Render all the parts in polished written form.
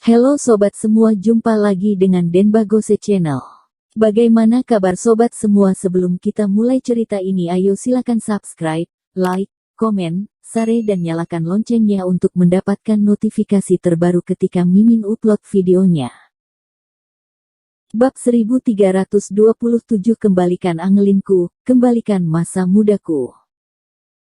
Halo sobat semua, jumpa lagi dengan Denbagose Channel. Bagaimana kabar sobat semua? Sebelum kita mulai cerita ini, ayo silakan subscribe, like, komen, share dan nyalakan loncengnya untuk mendapatkan notifikasi terbaru ketika Mimin upload videonya. Bab 1327, Kembalikan Angelinku, Kembalikan Masa Mudaku.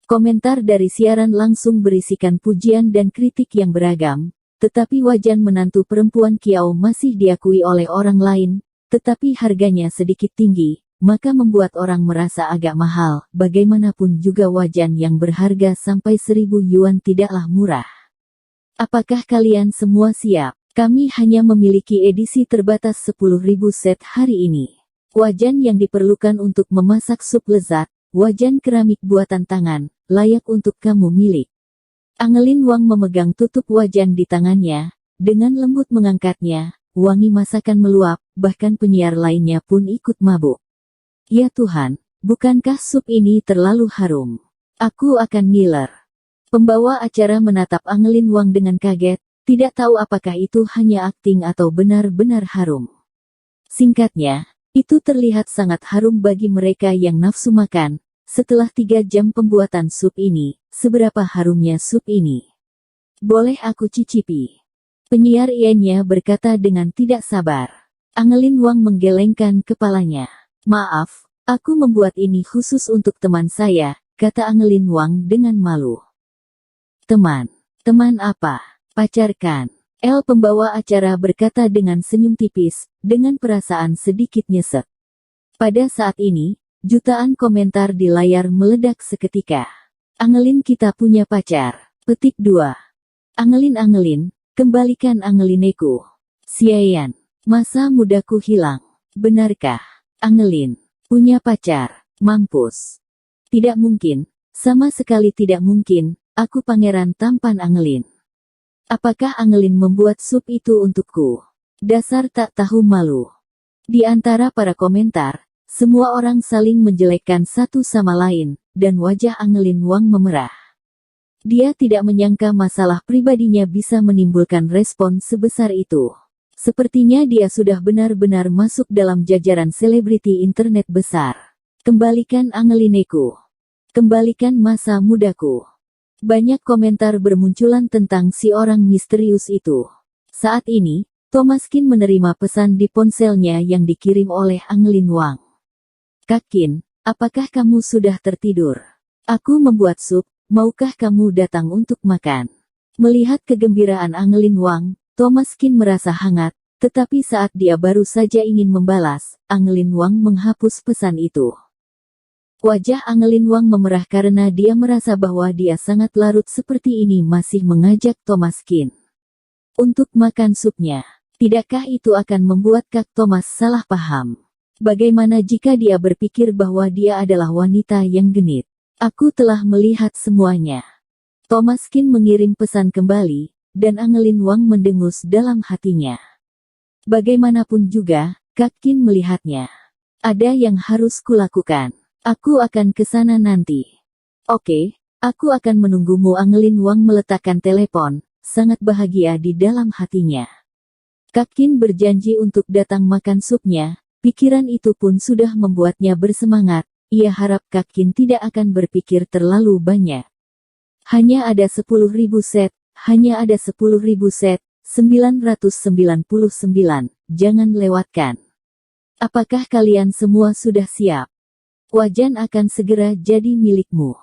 Komentar dari siaran langsung berisikan pujian dan kritik yang beragam, tetapi wajan menantu perempuan Kiau masih diakui oleh orang lain, tetapi harganya sedikit tinggi, maka membuat orang merasa agak mahal. Bagaimanapun juga wajan yang berharga sampai 1000 yuan tidaklah murah. Apakah kalian semua siap? Kami hanya memiliki edisi terbatas 10.000 set hari ini. Wajan yang diperlukan untuk memasak sup lezat, wajan keramik buatan tangan, layak untuk kamu milik. Angelin Wang memegang tutup wajan di tangannya, dengan lembut mengangkatnya, wangi masakan meluap, bahkan penyiar lainnya pun ikut mabuk. Ya Tuhan, bukankah sup ini terlalu harum? Aku akan ngiler. Pembawa acara menatap Angelin Wang dengan kaget, tidak tahu apakah itu hanya akting atau benar-benar harum. Singkatnya, itu terlihat sangat harum bagi mereka yang nafsu makan. Setelah 3 jam pembuatan sup ini, seberapa harumnya sup ini? Boleh aku cicipi? Penyiar ianya berkata dengan tidak sabar. Angelin Wang menggelengkan kepalanya. Maaf, aku membuat ini khusus untuk teman saya, kata Angelin Wang dengan malu. Teman? Teman apa? Pacar kan? Pembawa acara berkata dengan senyum tipis, dengan perasaan sedikit nyesek. Pada saat ini, jutaan komentar di layar meledak seketika. Angelin, kita punya pacar. Petik 2. Angelin, kembalikan Angelineku. Siayan, masa mudaku hilang. Benarkah? Angelin, punya pacar. Mampus. Tidak mungkin, sama sekali tidak mungkin, aku pangeran tampan Angelin. Apakah Angelin membuat sup itu untukku? Dasar tak tahu malu. Di antara para komentar, semua orang saling menjelekkan satu sama lain, dan wajah Angelin Wang memerah. Dia tidak menyangka masalah pribadinya bisa menimbulkan respon sebesar itu. Sepertinya dia sudah benar-benar masuk dalam jajaran selebriti internet besar. Kembalikan Angelineku. Kembalikan masa mudaku. Banyak komentar bermunculan tentang si orang misterius itu. Saat ini, Thomas Kin menerima pesan di ponselnya yang dikirim oleh Angelin Wang. Kak Kin, apakah kamu sudah tertidur? Aku membuat sup, maukah kamu datang untuk makan? Melihat kegembiraan Angelin Wang, Thomas Kin merasa hangat, tetapi saat dia baru saja ingin membalas, Angelin Wang menghapus pesan itu. Wajah Angelin Wang memerah karena dia merasa bahwa dia sangat larut seperti ini masih mengajak Thomas Kin untuk makan supnya. Tidakkah itu akan membuat Kak Thomas salah paham? Bagaimana jika dia berpikir bahwa dia adalah wanita yang genit? Aku telah melihat semuanya. Thomas Kin mengirim pesan kembali, dan Angelin Wang mendengus dalam hatinya. Bagaimanapun juga, Kak Kin melihatnya. Ada yang harus kulakukan. Aku akan ke sana nanti. Oke, aku akan menunggumu. Angelin Wang meletakkan telepon, sangat bahagia di dalam hatinya. Kak Kin berjanji untuk datang makan supnya. Pikiran itu pun sudah membuatnya bersemangat, ia harap Kak Kin tidak akan berpikir terlalu banyak. Hanya ada 10.000 set, hanya ada 10.000 set, 999, jangan lewatkan. Apakah kalian semua sudah siap? Wajan akan segera jadi milikmu.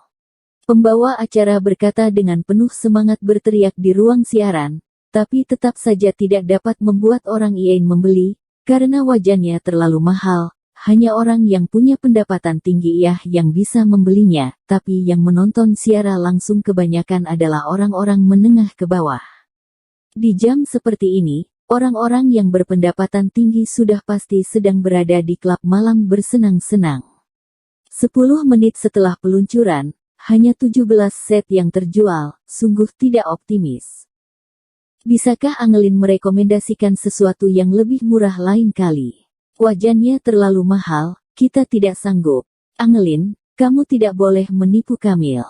Pembawa acara berkata dengan penuh semangat berteriak di ruang siaran, tapi tetap saja tidak dapat membuat orang lain membeli. Karena wajannya terlalu mahal, hanya orang yang punya pendapatan tinggi yang bisa membelinya, tapi yang menonton siaran langsung kebanyakan adalah orang-orang menengah ke bawah. Di jam seperti ini, orang-orang yang berpendapatan tinggi sudah pasti sedang berada di klub malam bersenang-senang. 10 menit setelah peluncuran, hanya 17 set yang terjual, sungguh tidak optimis. Bisakah Angelin merekomendasikan sesuatu yang lebih murah lain kali? Wajannya terlalu mahal, kita tidak sanggup. Angelin, kamu tidak boleh menipu Kamil.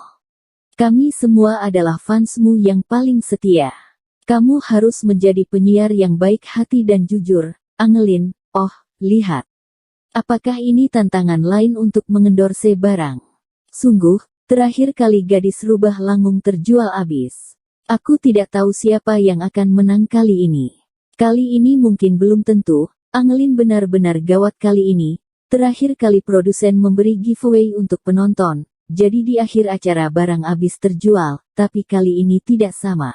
Kami semua adalah fansmu yang paling setia. Kamu harus menjadi penyiar yang baik hati dan jujur, Angelin. Oh, lihat. Apakah ini tantangan lain untuk mengendorse barang? Sungguh, terakhir kali gadis rubah langung terjual habis. Aku tidak tahu siapa yang akan menang kali ini. Kali ini mungkin belum tentu, Angelin benar-benar gawat kali ini. Terakhir kali produsen memberi giveaway untuk penonton, jadi di akhir acara barang habis terjual, tapi kali ini tidak sama.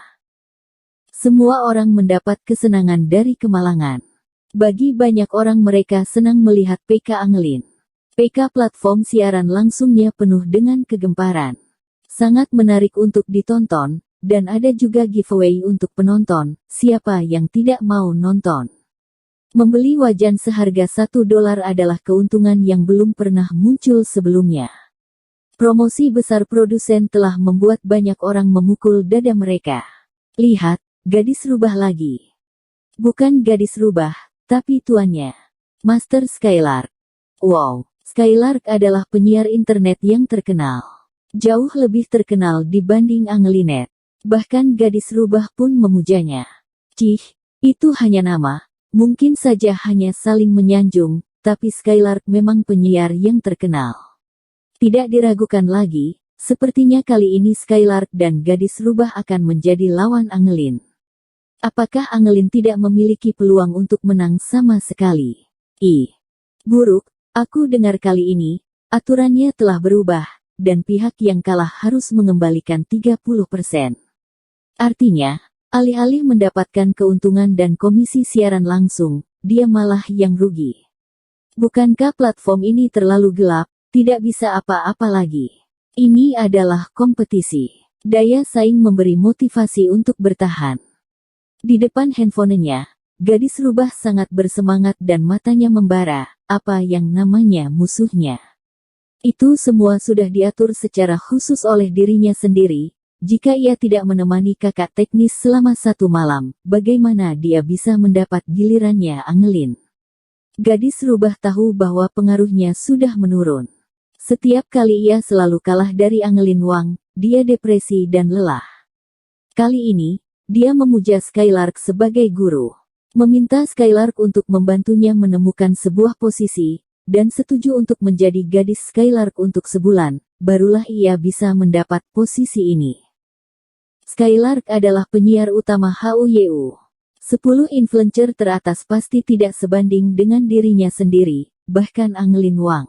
Semua orang mendapat kesenangan dari kemalangan. Bagi banyak orang mereka senang melihat PK Angelin. PK platform siaran langsungnya penuh dengan kegemparan. Sangat menarik untuk ditonton, dan ada juga giveaway untuk penonton, siapa yang tidak mau nonton. Membeli wajan seharga $1 adalah keuntungan yang belum pernah muncul sebelumnya. Promosi besar produsen telah membuat banyak orang memukul dada mereka. Lihat, gadis rubah lagi. Bukan gadis rubah, tapi tuannya. Master Skylark. Wow, Skylark adalah penyiar internet yang terkenal. Jauh lebih terkenal dibanding Angelinet. Bahkan gadis rubah pun memujanya. Cih, itu hanya nama. Mungkin saja hanya saling menyanjung, tapi Skylark memang penyiar yang terkenal. Tidak diragukan lagi, sepertinya kali ini Skylark dan gadis rubah akan menjadi lawan Angelin. Apakah Angelin tidak memiliki peluang untuk menang sama sekali? Buruk, aku dengar kali ini, aturannya telah berubah, dan pihak yang kalah harus mengembalikan 30%. Artinya, alih-alih mendapatkan keuntungan dan komisi siaran langsung, dia malah yang rugi. Bukankah platform ini terlalu gelap, tidak bisa apa-apa lagi? Ini adalah kompetisi. Daya saing memberi motivasi untuk bertahan. Di depan handphonenya, gadis rubah sangat bersemangat dan matanya membara, apa yang namanya musuhnya. Itu semua sudah diatur secara khusus oleh dirinya sendiri. Jika ia tidak menemani kakak teknis selama 1 malam, bagaimana dia bisa mendapat gilirannya Angelin? Gadis rubah tahu bahwa pengaruhnya sudah menurun. Setiap kali ia selalu kalah dari Angelin Wang, dia depresi dan lelah. Kali ini, dia memuja Skylark sebagai guru. Meminta Skylark untuk membantunya menemukan sebuah posisi, dan setuju untuk menjadi gadis Skylark untuk sebulan, barulah ia bisa mendapat posisi ini. Skylark adalah penyiar utama HUYU. 10 influencer teratas pasti tidak sebanding dengan dirinya sendiri, bahkan Angelin Wang.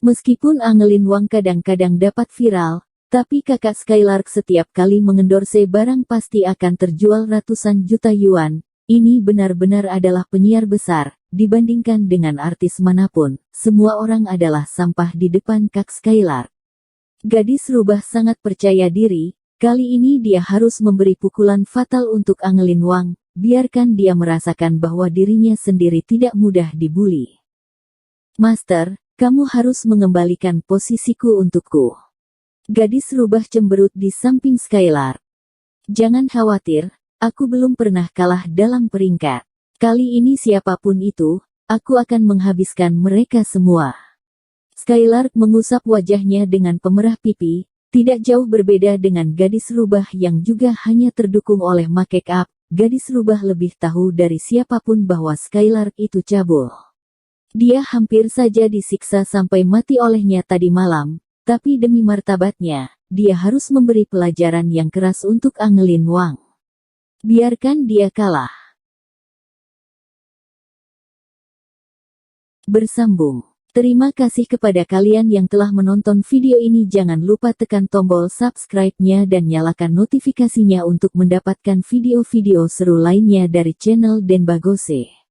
Meskipun Angelin Wang kadang-kadang dapat viral, tapi kakak Skylark setiap kali mengendorse barang pasti akan terjual ratusan juta yuan. Ini benar-benar adalah penyiar besar, dibandingkan dengan artis manapun, semua orang adalah sampah di depan kak Skylark. Gadis rubah sangat percaya diri. Kali ini dia harus memberi pukulan fatal untuk Angelin Wang, biarkan dia merasakan bahwa dirinya sendiri tidak mudah dibuli. Master, kamu harus mengembalikan posisiku untukku. Gadis rubah cemberut di samping Skylark. Jangan khawatir, aku belum pernah kalah dalam peringkat. Kali ini siapapun itu, aku akan menghabiskan mereka semua. Skylark mengusap wajahnya dengan pemerah pipi. Tidak jauh berbeda dengan gadis rubah yang juga hanya terdukung oleh make up, gadis rubah lebih tahu dari siapapun bahwa Skylark itu cabul. Dia hampir saja disiksa sampai mati olehnya tadi malam, tapi demi martabatnya, dia harus memberi pelajaran yang keras untuk Angelin Wang. Biarkan dia kalah. Bersambung. Terima kasih kepada kalian yang telah menonton video ini. Jangan lupa tekan tombol subscribe-nya dan nyalakan notifikasinya untuk mendapatkan video-video seru lainnya dari channel Denbagose.